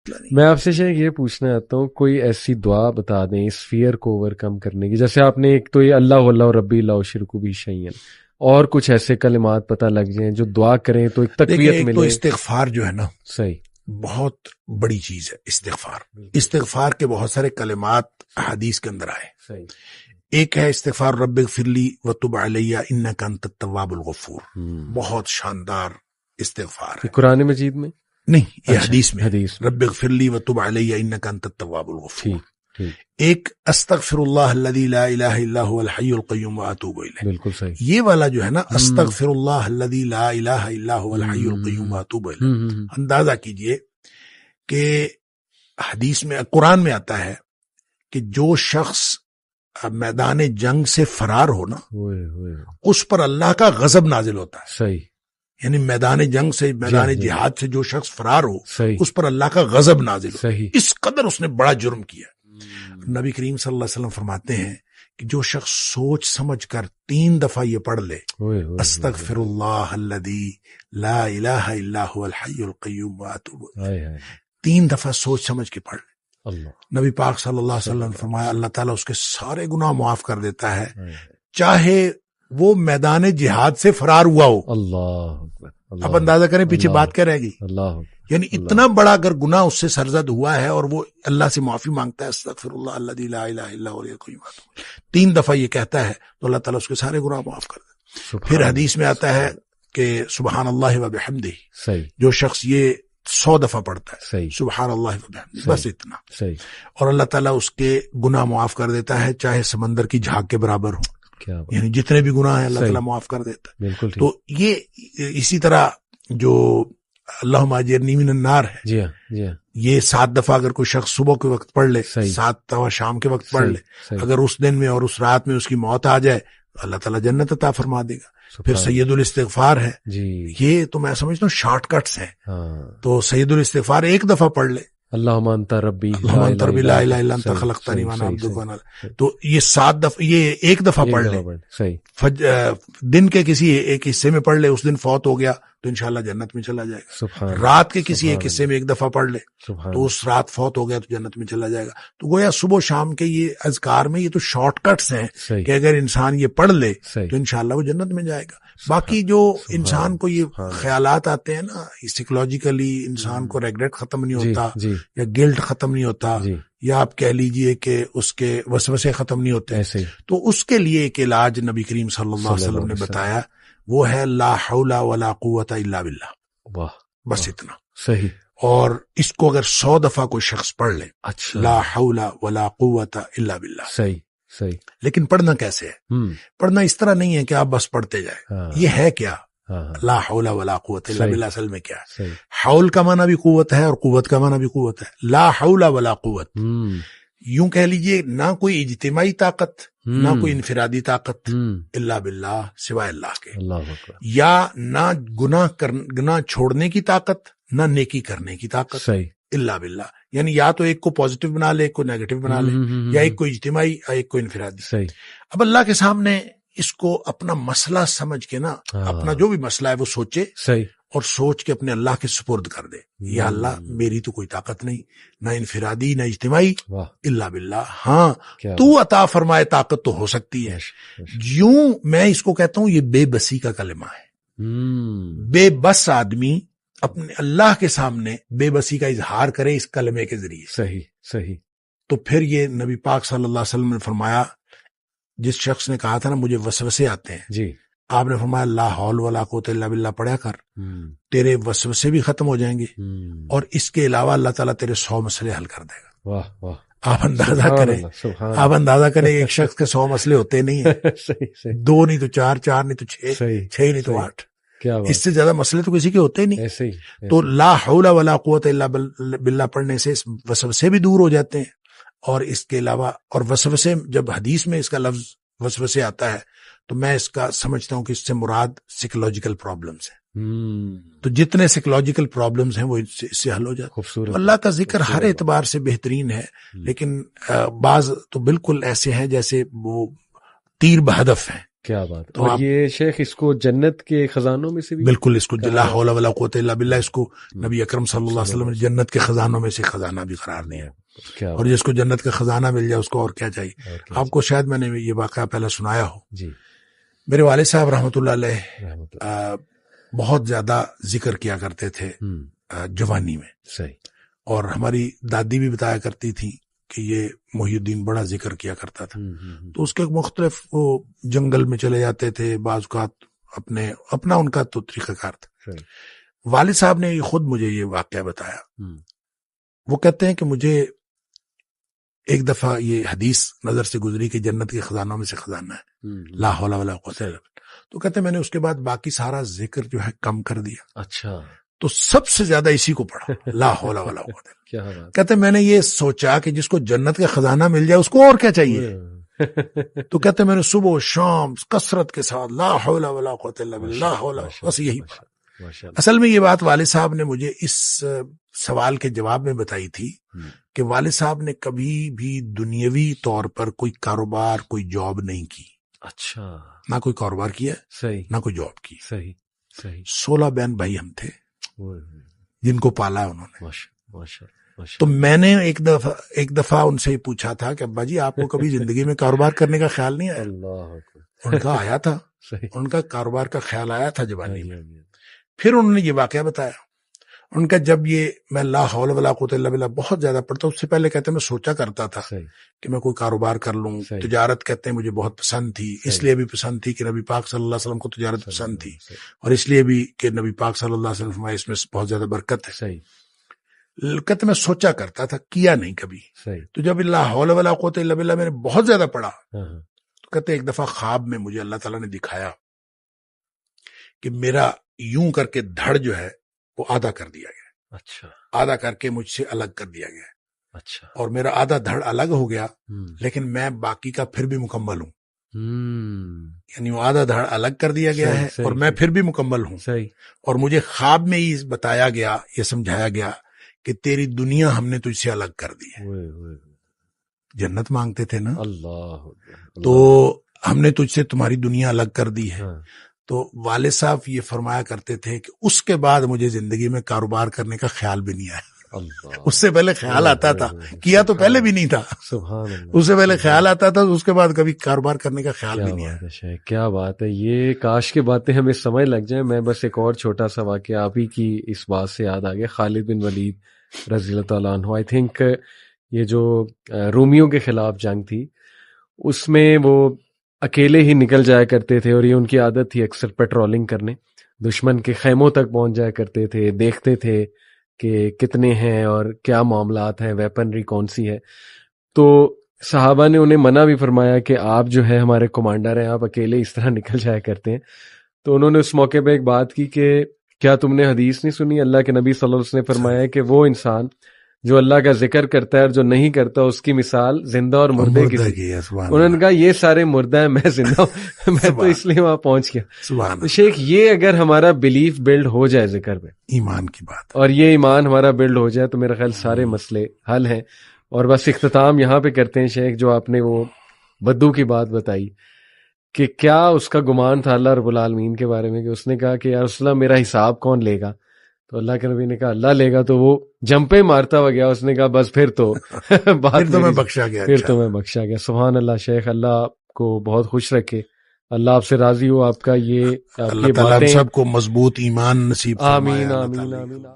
میں آپ سے شیخ یہ پوچھنا چاہتا ہوں، کوئی ایسی دعا بتا دیں اس فیئر کو اوور کم کرنے کی، جیسے آپ نے ایک تو یہ اللہ اللہ ربی لا اشرک بہ شیئا، اور کچھ ایسے کلمات پتہ لگ جائیں جو دعا کریں تو ایک تقویت ایک ملے. تو استغفار جو ہے نا صحیح، بہت بڑی چیز ہے. استغفار کے بہت سارے کلمات حدیث کے اندر آئے. صحیح. ایک ہے استغفار رب اغفر لی وتب علی انک انت التواب الغفور، بہت شاندار استغفار ہے. قرآن مجید میں نہیں، یہ حدیث میں حدیث میں. رب اغفر لی وتب علی انک انت التواب الغفور. ٹھیک. ایک استغفر اللہ الذی لا الہ الا هو الحی القیوم واتوب الیہ. بالکل صحیح. یہ والا جو ہے نا استغفر اللہ الذی لا الہ الا هو الحی القیوم واتوب الیہ، اندازہ کیجئے کہ حدیث میں قرآن میں آتا ہے کہ جو شخص میدان جنگ سے فرار ہو نا اس پر اللہ کا غضب نازل ہوتا ہے. صحیح. یعنی میدان جنگ سے، میدان جہاد سے جو شخص فرار ہو صحیح. اس پر اللہ کا غضب نازل ہو. صحیح. اس قدر اس نے بڑا جرم کیا. نبی کریم صلی اللہ علیہ وسلم فرماتے ہیں کہ جو شخص سوچ سمجھ کر 3 دفعہ یہ پڑھ لے استغفر اللہ الذی لا الہ الا هو الحی القیوم واتوب الیہ، 3 دفعہ سوچ سمجھ کے پڑھ لے، نبی پاک صلی اللہ علیہ وسلم نے فرمایا اللہ تعالیٰ اس کے سارے گناہ معاف کر دیتا ہے، چاہے وہ میدان جہاد سے فرار ہوا ہو. اللہ. اب اندازہ کریں پیچھے بات کیا رہ گئی. اللہ. یعنی اتنا بڑا اگر گناہ اس سے سرزد ہوا ہے اور وہ اللہ سے معافی مانگتا ہے استغفر اللہ الذی لا الہ الا هو الحی القیوم، 3 دفعہ یہ کہتا ہے تو اللہ تعالیٰ اس کے سارے گناہ معاف کر دیتا ہے. پھر حدیث میں آتا ہے کہ سبحان اللہ و بحمدہ، جو شخص یہ 100 دفعہ پڑھتا ہے سبحان اللہ و بحمدہ، بس اتنا، اور اللہ تعالیٰ اس کے گناہ معاف کر دیتا ہے چاہے سمندر کی جھاگ کے برابر ہو. یعنی جتنے بھی گناہ ہیں اللہ تعالیٰ معاف کر دیتا ہے. تو یہ اسی طرح جو اللہم اجرنی من النار ہے، یہ 7 دفعہ اگر کوئی شخص صبح کے وقت پڑھ لے، 7 دفعہ شام کے وقت پڑھ لے، اگر اس دن میں اور اس رات میں اس کی موت آ جائے اللہ تعالیٰ جنت عطا فرما دے گا. پھر سید الاستغفار ہے، یہ تو میں سمجھتا ہوں شارٹ کٹس ہیں. تو سید الاستغفار 1 دفعہ پڑھ لے، اللہم انت ربی لا الہ الا انت خلقتنی وانا عبدک وانا، تو یہ 7 دفعہ، یہ 1 دفعہ پڑھ لے. دن کے کسی ایک حصے میں پڑھ لے، اس دن فوت ہو گیا تو انشاءاللہ جنت میں چلا جائے گا. رات کے کسی ایک حصے میں 1 دفعہ پڑھ لے تو اس رات فوت ہو گیا تو جنت میں چلا جائے گا. تو گویا صبح شام کے یہ اذکار میں یہ تو شارٹ کٹس ہیں کہ اگر انسان یہ پڑھ لے تو انشاءاللہ وہ جنت میں جائے گا. باقی جو انسان کو یہ خیالات آتے ہیں نا، سائیکولوجیکلی انسان کو ریگریٹ ختم نہیں ہوتا یا گلٹ ختم نہیں ہوتا، یا آپ کہہ لیجئے کہ اس کے وسوسے ختم نہیں ہوتے، تو اس کے لیے ایک علاج نبی کریم صلی اللہ علیہ وسلم نے بتایا، وہ ہے لا حول ولا قوت الا باللہ. بس اتنا. صحیح. اور اس کو اگر 100 دفعہ کوئی شخص پڑھ لے، لا حول ولا قوت الا باللہ. صحیح. لیکن پڑھنا کیسے ہے؟ پڑھنا اس طرح نہیں ہے کہ آپ بس پڑھتے جائیں. یہ ہے کیا لا حول ولا قوت الا باللہ؟ اصل میں کیا ہے؟ حول کا معنی بھی قوت ہے اور قوت کا معنی بھی قوت ہے. لا حول ولا قوت، یوں کہہ لیجئے نہ کوئی اجتماعی طاقت نہ کوئی انفرادی طاقت الا باللہ، سوائے اللہ کے. یا نہ گناہ چھوڑنے کی طاقت نہ نیکی کرنے کی طاقت الا باللہ. یعنی یا تو ایک کو پازیٹیو بنا لے، ایک کو نیگیٹو بنا لے، یا ایک کو اجتماعی یا ایک کو انفرادی. اب اللہ کے سامنے اس کو اپنا مسئلہ سمجھ کے نا، اپنا جو بھی مسئلہ ہے وہ سوچے اور سوچ کے اپنے اللہ کے سپرد کر دے. یا اللہ میری تو کوئی طاقت نہیں، نہ انفرادی نہ اجتماعی، الا باللہ. ہاں تو عطا فرمائے طاقت تو ہو سکتی ہے. یوں میں اس کو کہتا ہوں یہ بے بسی کا کلمہ ہے. بے بس آدمی اپنے اللہ کے سامنے بے بسی کا اظہار کرے اس کلمے کے ذریعے. صحیح. تو پھر یہ نبی پاک صلی اللہ علیہ وسلم نے فرمایا، جس شخص نے کہا تھا نا مجھے وسوسے آتے ہیں، آپ نے فرمایا لا حول ولا قوت الا باللہ پڑھا کر، تیرے وسوسے بھی ختم ہو جائیں گے اور اس کے علاوہ اللہ تعالیٰ تیرے 100 مسئلے حل کر دے گا. آپ اندازہ کریں ایک شخص کے 100 مسئلے ہوتے نہیں ہیں. 2 نہیں تو 4، 4 نہیں تو 6، 6 نہیں تو 8. اس سے زیادہ مسئلے تو کسی کے ہوتے ہی نہیں. تو لا حول ولا قوت الا باللہ پڑھنے سے وسوسے بھی دور ہو جاتے ہیں. اور اس کے علاوہ، اور وسوسے جب حدیث میں اس کا لفظ وسوسے آتا ہے تو میں اس کا سمجھتا ہوں کہ اس سے مراد سائیکولوجیکل پرابلمز ہیں. تو جتنے سائیکولوجیکل پرابلمز ہیں وہ اس سے حل ہو جاتے ہیں. اللہ کا ذکر ہر اعتبار سے بہترین ہے، لیکن بعض تو بالکل ایسے ہیں جیسے وہ تیر بہدف ہیں. کیا بات. اور یہ شیخ اس کو جنت کے خزانوں میں سے بھی بالکل، اس کو لا حول ولا قوت الا باللہ، اس کو نبی اکرم صلی اللہ علیہ وسلم نے جنت کے خزانوں میں سے خزانہ بھی قرار دیا. اور جس کو جنت کا خزانہ مل جائے اس کو اور کیا چاہیے. آپ کو شاید میں نے یہ واقعہ پہلے سنایا ہو. میرے والد صاحب رحمۃ اللہ علیہ بہت زیادہ ذکر کیا کرتے تھے جوانی میں. صحیح. اور ہماری دادی بھی بتایا کرتی تھی کہ یہ محی الدین بڑا ذکر کیا کرتا تھا. تو اس کے مختلف وہ جنگل میں چلے جاتے تھے، بعض اوقات اپنا ان کا تو طریقہ کار تھا. والد صاحب نے خود مجھے یہ واقعہ بتایا. وہ کہتے ہیں کہ مجھے ایک دفعہ یہ حدیث نظر سے گزری کہ جنت کے خزانوں میں سے خزانہ ہے لا حول ولا قوت الا باللہ. تو کہتے ہیں میں نے اس کے بعد باقی سارا ذکر جو ہے کم کر دیا. اچھا. تو سب سے زیادہ اسی کو پڑھا، لا حول ولا قوت. کہتے ہیں میں نے یہ سوچا کہ جس کو جنت کا خزانہ مل جائے اس کو اور کیا چاہیے. تو کہتے ہیں میں نے صبح و شام کثرت کے ساتھ لا حول ولا قوت الا باللہ، بس یہی پڑھا. اصل میں یہ بات والد صاحب نے مجھے اس سوال کے جواب میں بتائی تھی کہ والد صاحب نے کبھی بھی دنیاوی طور پر کوئی کاروبار، کوئی جاب نہیں کی. اچھا. نہ کوئی کاروبار کیا، صحیح، نہ کوئی جاب کی. صحیح صحیح. 16 بہن بھائی ہم تھے جن کو پالا انہوں نے. تو میں نے ایک دفعہ ان سے پوچھا تھا کہ ابا جی آپ کو کبھی زندگی میں کاروبار کرنے کا خیال نہیں آیا؟ ان کا آیا تھا، ان کا کاروبار کا خیال آیا تھا جوانی میں. پھر انہوں نے یہ واقعہ بتایا. ان کا جب یہ میں لا حول ولا قوت الا باللہ بہت زیادہ پڑھتا، اس سے پہلے کہتے ہیں میں سوچا کرتا تھا کہ میں کوئی کاروبار کر لوں. تجارت کہتے ہیں مجھے بہت پسند تھی، اس لیے بھی پسند تھی کہ نبی پاک صلی اللہ علیہ وسلم کو تجارت پسند تھی، اور اس لیے بھی کہ نبی پاک صلی اللہ علیہ وسلم فرمایا اس میں بہت زیادہ برکت ہے. کہتے میں سوچا کرتا تھا، کیا نہیں کبھی. تو جب لا حول ولا قوت الا باللہ میں نے بہت زیادہ پڑھا تو کہتے ایک دفعہ خواب میں مجھے اللہ تعالیٰ نے دکھایا کہ میرا یوں کر کے دھڑ جو ہے وہ آدھا کر دیا گیا. اچھا. آدھا کر کے مجھ سے الگ کر دیا گیا. اچھا. اور میرا آدھا دھڑ الگ ہو گیا لیکن میں باقی کا پھر بھی مکمل ہوں. یعنی وہ آدھا دھڑ الگ کر دیا گیا ہے اور میں پھر بھی مکمل ہوں. اور مجھے خواب میں ہی بتایا گیا، یہ سمجھایا گیا کہ تیری دنیا ہم نے تجھ سے الگ کر دی ہے. جنت مانگتے تھے نا، اللہ، تو ہم نے تجھ سے تمہاری دنیا الگ کر دی ہے. تو والد صاحب یہ فرمایا کرتے تھے کہ اس کے بعد مجھے زندگی میں کاروبار کرنے کا خیال بھی نہیں آیا. اس سے پہلے خیال آتا تھا، کیا تو پہلے بھی نہیں تھا، اس سے پہلے خیال آتا تھا، اس کے بعد کبھی کاروبار کرنے کا خیال بھی نہیں آیا. کیا بات ہے. یہ کاش کی باتیں ہمیں سمجھ لگ جائیں. میں بس ایک اور چھوٹا سا واقعہ آپ ہی کی اس بات سے یاد آ گیا. خالد بن ولید رضی اللہ تعالیٰ عنہ، آئی تھنک یہ جو رومیوں کے خلاف جنگ تھی اس میں وہ اکیلے ہی نکل جایا کرتے تھے، اور یہ ان کی عادت تھی اکثر پیٹرولنگ کرنے. دشمن کے خیموں تک پہنچ جایا کرتے تھے، دیکھتے تھے کہ کتنے ہیں اور کیا معاملات ہیں، ویپنری کون سی ہے. تو صحابہ نے انہیں منع بھی فرمایا کہ آپ جو ہے ہمارے کمانڈر ہیں، آپ اکیلے اس طرح نکل جایا کرتے ہیں. تو انہوں نے اس موقع پہ ایک بات کی کہ کیا تم نے حدیث نہیں سنی؟ اللہ کے نبی صلی اللہ علیہ وسلم نے فرمایا کہ وہ انسان جو اللہ کا ذکر کرتا ہے اور جو نہیں کرتا اس کی مثال زندہ اور مردے کی. انہوں نے کہا یہ سارے مردہ ہیں، میں زندہ ہوں، میں تو اس لیے وہاں پہنچ گیا. تو شیخ یہ اگر ہمارا بلیف بلڈ ہو جائے ذکر پہ، ایمان کی بات، اور یہ ایمان ہمارا بلڈ ہو جائے تو میرا خیال سارے مسئلے حل ہیں. اور بس اختتام یہاں پہ کرتے ہیں شیخ، جو آپ نے وہ بدو کی بات بتائی کہ کیا اس کا گمان تھا اللہ رب العالمین کے بارے میں کہ اس نے کہا کہ یا رسول اللہ میرا حساب کون لے گا؟ تو اللہ کے نبی نے کہا اللہ لے گا. تو وہ جمپے مارتا ہوا گیا، اس نے کہا بس پھر تو پھر تو میں بخشا گیا، پھر تو میں بخشا گیا. سبحان اللہ. شیخ اللہ آپ کو بہت خوش رکھے، اللہ آپ سے راضی ہو، آپ کا یہ اللہ تعالیٰ ہم سب کو مضبوط ایمان نصیب فرمائے. آمین آمین آمین.